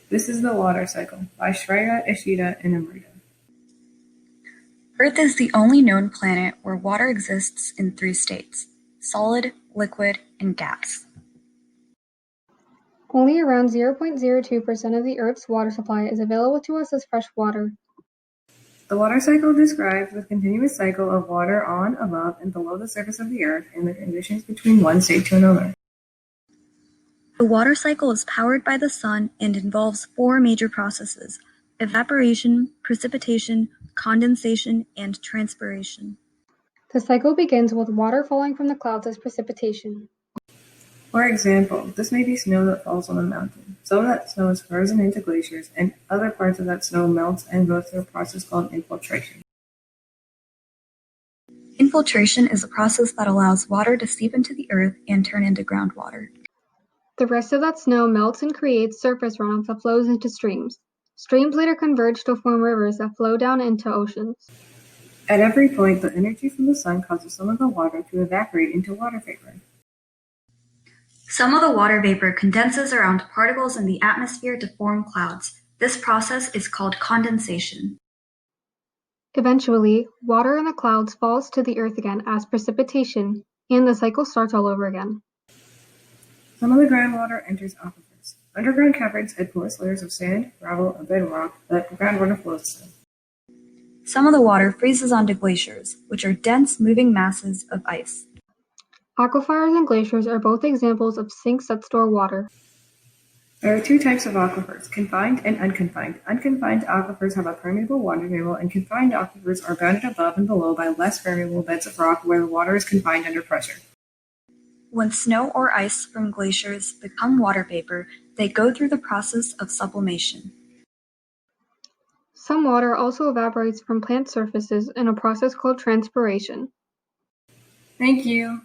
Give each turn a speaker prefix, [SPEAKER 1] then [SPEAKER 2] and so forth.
[SPEAKER 1] This is the Water Cycle by Shreya, Ishita, and Amrita.
[SPEAKER 2] Earth is the only known planet where water exists in three states: solid, liquid, and gas.
[SPEAKER 3] Only around 0.02% of the Earth's water supply is available to us as fresh water.
[SPEAKER 1] The water cycle describes the continuous cycle of water on, above, and below the surface of the Earth and the conditions between one state to another.
[SPEAKER 2] The water cycle is powered by the sun and involves four major processes: evaporation, precipitation, condensation, and transpiration.
[SPEAKER 3] The cycle begins with water falling from the clouds as precipitation.
[SPEAKER 1] For example, this may be snow that falls on a mountain. Some of that snow is frozen into glaciers, and other parts of that snow melts and goes through a process called infiltration.
[SPEAKER 2] Infiltration is a process that allows water to seep into the earth and turn into groundwater.
[SPEAKER 3] The rest of that snow melts and creates surface runoff that flows into streams. Streams later converge to form rivers that flow down into oceans.
[SPEAKER 1] At every point, the energy from the sun causes some of the water to evaporate into water vapor.
[SPEAKER 2] Some of the water vapor condenses around particles in the atmosphere to form clouds. This process is called condensation.
[SPEAKER 3] Eventually, water in the clouds falls to the earth again as precipitation, and the cycle starts all over again.
[SPEAKER 1] Some of the groundwater enters aquifers. Underground caverns had porous layers of sand, gravel, and bedrock that groundwater flows through.
[SPEAKER 2] Some of the water freezes onto glaciers, which are dense moving masses of ice.
[SPEAKER 3] Aquifers and glaciers are both examples of sinks that store water.
[SPEAKER 1] There are two types of aquifers, confined and unconfined. Unconfined aquifers have a permeable water table, and confined aquifers are bounded above and below by less permeable beds of rock where the water is confined under pressure.
[SPEAKER 2] When snow or ice from glaciers become water vapor, they go through the process of sublimation.
[SPEAKER 3] Some water also evaporates from plant surfaces in a process called transpiration.
[SPEAKER 1] Thank you.